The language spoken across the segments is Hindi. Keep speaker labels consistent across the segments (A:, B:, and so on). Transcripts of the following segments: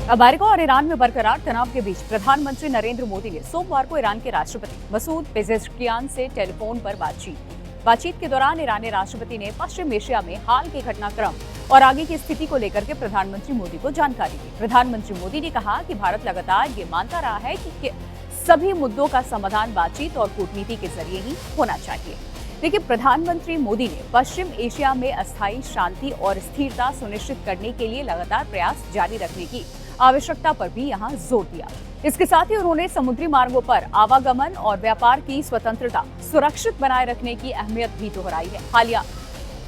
A: अमेरिका और ईरान में बरकरार तनाव के बीच प्रधानमंत्री नरेंद्र मोदी ने सोमवार को ईरान के राष्ट्रपति मसूद पेजेश्कियान से टेलीफोन पर बातचीत के दौरान ईरानी राष्ट्रपति ने पश्चिम एशिया में हाल के घटनाक्रम और आगे की स्थिति को लेकर के प्रधानमंत्री मोदी को जानकारी दी। प्रधानमंत्री मोदी ने कहा कि भारत लगातार ये मानता रहा है कि सभी मुद्दों का समाधान बातचीत और कूटनीति के जरिए ही होना चाहिए। लेकिन प्रधानमंत्री मोदी ने पश्चिम एशिया में अस्थायी शांति और स्थिरता सुनिश्चित करने के लिए लगातार प्रयास जारी रखने की आवश्यकता पर भी यहां जोर दिया। इसके साथ ही उन्होंने समुद्री मार्गों पर आवागमन और व्यापार की स्वतंत्रता सुरक्षित बनाए रखने की अहमियत भी दोहराई है। हालिया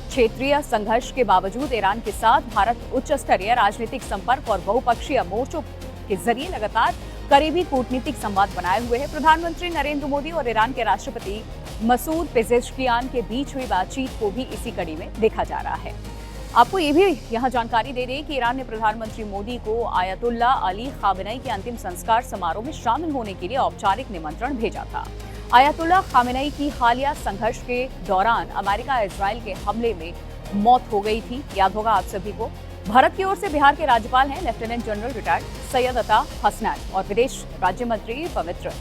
A: क्षेत्रीय संघर्ष के बावजूद ईरान के साथ भारत उच्च स्तरीय राजनीतिक संपर्क और बहुपक्षीय मोर्चों के जरिए लगातार करीबी कूटनीतिक संवाद बनाए हुए है। प्रधानमंत्री नरेंद्र मोदी और ईरान के राष्ट्रपति मसूद पेजेश्कियान के बीच हुई बातचीत को भी इसी कड़ी में देखा जा रहा है। आपको ये भी यहाँ जानकारी दे दें कि ईरान ने प्रधानमंत्री मोदी को आयतुल्ला अली खामेनेई के अंतिम संस्कार समारोह में शामिल होने के लिए औपचारिक निमंत्रण भेजा था। आयतुल्ला खामेनेई की हालिया संघर्ष के दौरान अमेरिका इजराइल के हमले में मौत हो गई थी। याद होगा आप सभी को। भारत की ओर से बिहार के राज्यपाल हैं लेफ्टिनेंट जनरल रिटायर्ड सैयद अता हसनैन और विदेश राज्य मंत्री पवित्र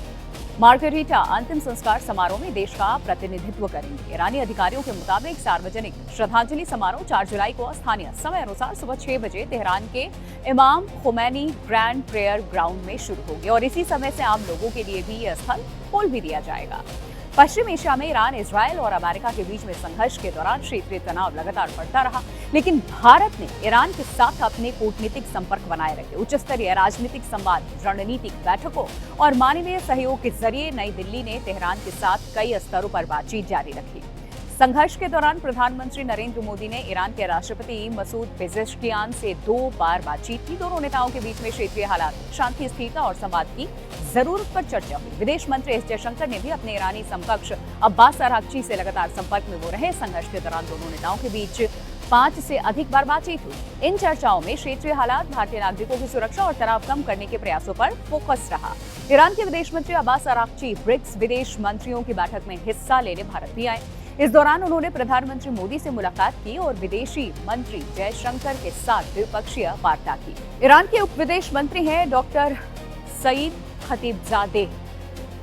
A: मार्गरीटा अंतिम संस्कार समारोह में देश का प्रतिनिधित्व करेंगे। ईरानी अधिकारियों के मुताबिक सार्वजनिक श्रद्धांजलि समारोह 4 जुलाई को स्थानीय समय अनुसार सुबह 6 बजे तेहरान के इमाम खुमैनी ग्रैंड प्रेयर ग्राउंड में शुरू होगी और इसी समय से आम लोगों के लिए भी यह स्थल खोल भी दिया जाएगा। पश्चिम एशिया में ईरान, इजराइल और अमेरिका के बीच में संघर्ष के दौरान क्षेत्रीय तनाव लगातार बढ़ता रहा, लेकिन भारत ने ईरान के साथ अपने कूटनीतिक संपर्क बनाए रखे। उच्च स्तरीय राजनीतिक संवाद, रणनीतिक बैठकों और मानवीय सहयोग के जरिए नई दिल्ली ने तेहरान के साथ कई स्तरों पर बातचीत जारी रखी। संघर्ष के दौरान प्रधानमंत्री नरेंद्र मोदी ने ईरान के राष्ट्रपति मसूद पेजेश्कियान से 2 बार बातचीत की। दोनों नेताओं के बीच में क्षेत्रीय हालात, शांति, स्थिरता और संवाद की जरूरत पर चर्चा हुई। विदेश मंत्री एस जयशंकर ने भी अपने ईरानी समकक्ष अब्बास अरागची से लगातार संपर्क में वो रहे। संघर्ष के दौरान दोनों नेताओं के बीच 5 से अधिक बार बातचीत हुई। इन चर्चाओं में क्षेत्रीय हालात, भारतीय नागरिकों की सुरक्षा और तनाव कम करने के प्रयासों पर फोकस रहा। ईरान के विदेश मंत्री अब्बास अरागची ब्रिक्स विदेश मंत्रियों की बैठक में हिस्सा लेने भारत भी आए। इस दौरान उन्होंने प्रधानमंत्री मोदी से मुलाकात की और विदेशी मंत्री जयशंकर के साथ द्विपक्षीय वार्ता की। ईरान के उप विदेश मंत्री हैं डॉक्टर सईद खतीबजादेह,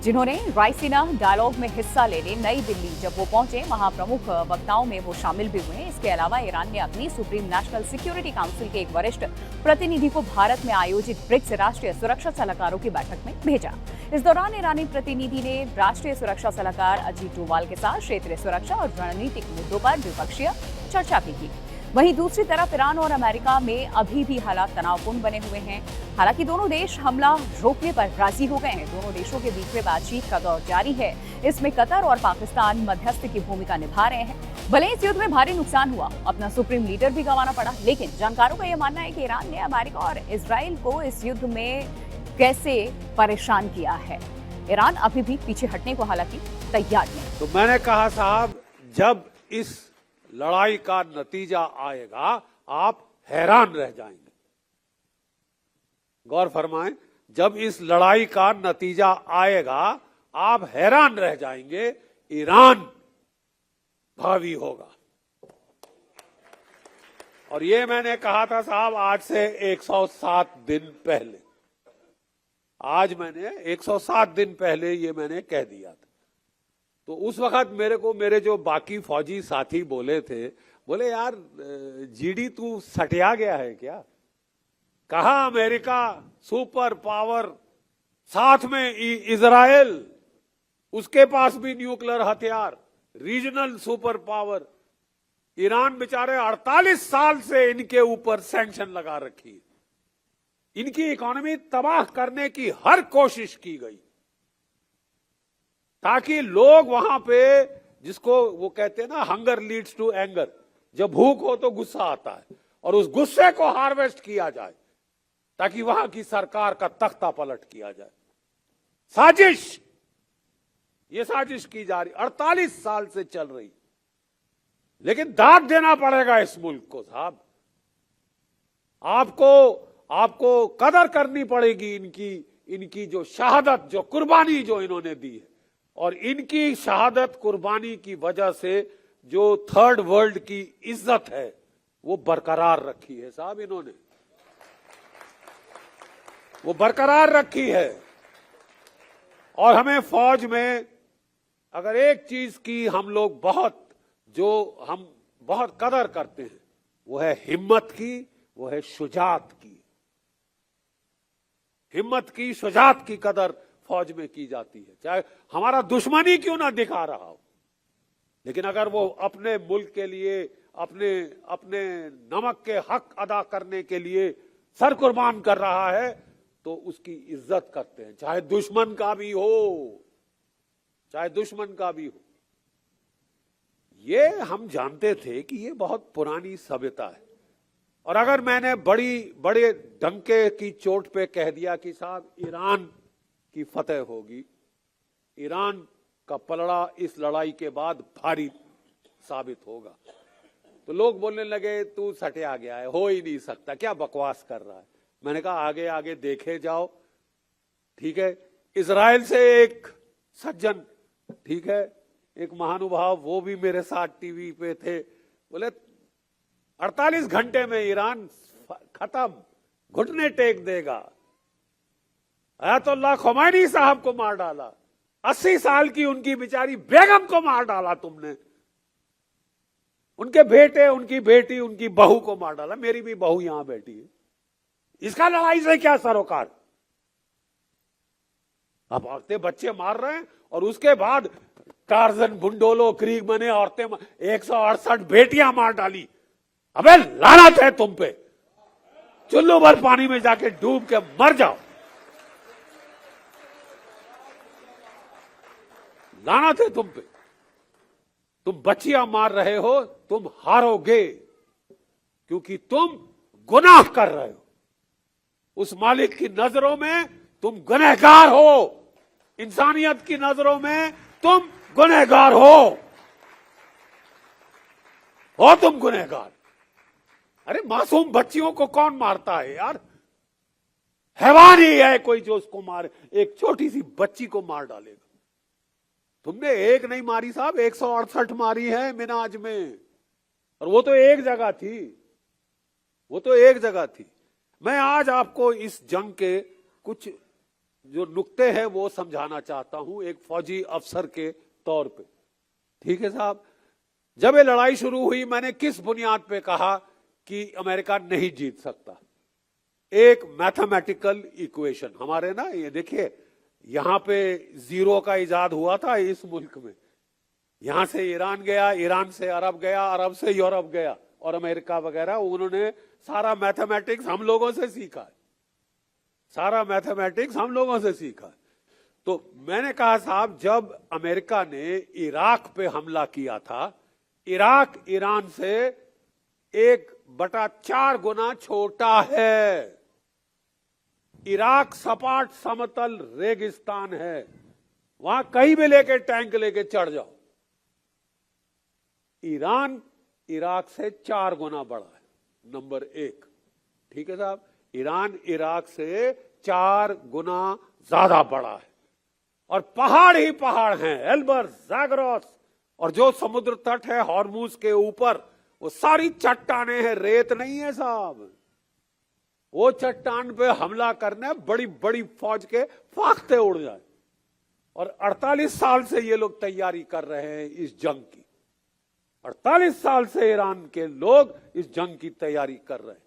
A: जिन्होंने रायसीना डायलॉग में हिस्सा लेने नई दिल्ली जब वो पहुंचे, वहां प्रमुख वक्ताओं में वो शामिल भी हुए। इसके अलावा ईरान ने अपनी सुप्रीम नेशनल सिक्योरिटी काउंसिल के एक वरिष्ठ प्रतिनिधि को भारत में आयोजित ब्रिक्स राष्ट्रीय सुरक्षा सलाहकारों की बैठक में भेजा। इस दौरान ईरानी प्रतिनिधि ने राष्ट्रीय सुरक्षा सलाहकार अजीत डोवाल के साथ क्षेत्रीय सुरक्षा और रणनीतिक मुद्दों पर द्विपक्षीय चर्चा भी की। वहीं दूसरी तरफ ईरान और अमेरिका में अभी भी हालात तनावपूर्ण बने हुए हैं। हालांकि दोनों देश हमला रोकने पर राजी हो गए हैं। दोनों देशों के बीच में बातचीत का दौर जारी है। इसमें कतर और पाकिस्तान मध्यस्थ की भूमिका निभा रहे हैं। भले इस युद्ध में भारी नुकसान हुआ, अपना सुप्रीम लीडर भी गंवाना पड़ा, लेकिन जानकारों का यह मानना है कि ईरान ने अमेरिका और इजराइल को इस युद्ध में कैसे परेशान किया है। ईरान अभी भी पीछे हटने को हालांकि तैयार नहीं।
B: तो मैंने कहा साहब, जब इस लड़ाई का नतीजा आएगा आप हैरान रह जाएंगे। गौर फरमाएं, जब इस लड़ाई का नतीजा आएगा आप हैरान रह जाएंगे। ईरान भावी होगा। और ये मैंने कहा था साहब आज से 107 दिन पहले। आज मैंने 107 दिन पहले ये मैंने कह दिया था। तो उस वक्त मेरे जो बाकी फौजी साथी बोले थे, बोले यार जीडी तू सटिया गया है क्या? कहा अमेरिका सुपर पावर, साथ में इजराइल, उसके पास भी न्यूक्लियर हथियार, रीजनल सुपर पावर। ईरान बेचारे 48 साल से इनके ऊपर सैंक्शन लगा रखी है। इनकी इकोनॉमी तबाह करने की हर कोशिश की गई ताकि लोग वहां पे, जिसको वो कहते हैं ना हंगर लीड्स टू एंगर, जब भूख हो तो गुस्सा आता है, और उस गुस्से को हार्वेस्ट किया जाए ताकि वहां की सरकार का तख्ता पलट किया जाए। साजिश, ये साजिश की जा रही 48 साल से चल रही। लेकिन दाद देना पड़ेगा इस मुल्क को साहब। आपको कदर करनी पड़ेगी इनकी जो शहादत, जो कुर्बानी जो इन्होंने दी है। और इनकी शहादत कुर्बानी की वजह से जो थर्ड वर्ल्ड की इज्जत है वो बरकरार रखी है साहब इन्होंने। वो बरकरार रखी है। और हमें फौज में अगर एक चीज की हम लोग हम बहुत कदर करते हैं, वो है हिम्मत की, वो है शुजात की। हिम्मत की, शुजात की कदर फौज में की जाती है, चाहे हमारा दुश्मन ही क्यों ना दिखा रहा हो। लेकिन अगर वो अपने मुल्क के लिए, अपने नमक के हक अदा करने के लिए सर कुर्बान कर रहा है, तो उसकी इज्जत करते हैं, चाहे दुश्मन का भी हो, चाहे दुश्मन का भी हो। ये हम जानते थे कि ये बहुत पुरानी सभ्यता है। और अगर मैंने बड़े डंके की चोट पे कह दिया कि साहब ईरान की फतेह होगी, ईरान का पलड़ा इस लड़ाई के बाद भारी साबित होगा, तो लोग बोलने लगे तू सटिया गया है, हो ही नहीं सकता, क्या बकवास कर रहा है। मैंने कहा आगे आगे देखे जाओ, ठीक है। इजराइल से एक सज्जन, ठीक है, एक महानुभाव, वो भी मेरे साथ टीवी पे थे, बोले 48 घंटे में ईरान खत्म, घुटने टेक देगा। अयतुल्लाह खुमैनी साहब को मार डाला, 80 साल की उनकी बेचारी बेगम को मार डाला तुमने, उनके बेटे, उनकी बेटी, उनकी बहू को मार डाला। मेरी भी बहू यहां बैठी है, इसका लड़ाई से क्या सरोकार। अब औरतें बच्चे मार रहे हैं और उसके बाद टार्जन, बुंडोलो, क्रीगमैन ने औरतें 168 बेटियां मार डाली। अबे लानत है तुम पे, चुल्लू भर पानी में जाके डूब के मर जाओ, लानत है तुम पे। तुम बच्चियां मार रहे हो, तुम हारोगे, क्योंकि तुम गुनाह कर रहे हो। उस मालिक की नजरों में तुम गुनहगार हो, इंसानियत की नजरों में तुम गुनहगार हो तुम गुनहगार। अरे मासूम बच्चियों को कौन मारता है यार, हैवान ही है कोई जो उसको मारे, एक छोटी सी बच्ची को मार डालेगा। तुमने एक नहीं मारी साहब, 168 मारी है मिनाज में, और वो तो एक जगह थी, वो तो एक जगह थी। मैं आज आपको इस जंग के कुछ जो नुक्ते हैं वो समझाना चाहता हूं, एक फौजी अफसर के तौर पे। ठीक है साहब, जब ये लड़ाई शुरू हुई, मैंने किस बुनियाद पे कहा कि अमेरिका नहीं जीत सकता। एक मैथमेटिकल इक्वेशन हमारे ना, ये देखिए यहां पे जीरो का इजाद हुआ था इस मुल्क में, यहां से ईरान गया, ईरान से अरब गया, अरब से यूरोप गया, और अमेरिका वगैरह, उन्होंने सारा मैथमेटिक्स हम लोगों से सीखा है, सारा मैथमेटिक्स हम लोगों से सीखा है। तो मैंने कहा साहब, जब अमेरिका ने इराक पे हमला किया था, इराक ईरान से 1/4 गुना छोटा है। इराक सपाट समतल रेगिस्तान है, वहां कहीं भी लेके टैंक लेके चढ़ जाओ। ईरान इराक से 4 गुना बड़ा है, नंबर 1। ठीक है साहब, ईरान इराक से 4 गुना ज्यादा बड़ा है, और पहाड़ ही पहाड़ हैं, एल्बर्स, ज़ाग्रोस, और जो समुद्र तट है हॉर्मुज के ऊपर, वो सारी चट्टाने हैं, रेत नहीं है साहब। वो चट्टान पे हमला करने बड़ी बड़ी फौज के फाख्ते उड़ जाए। और 48 साल से ये लोग तैयारी कर रहे हैं इस जंग की, 48 साल से ईरान के लोग इस जंग की तैयारी कर रहे हैं।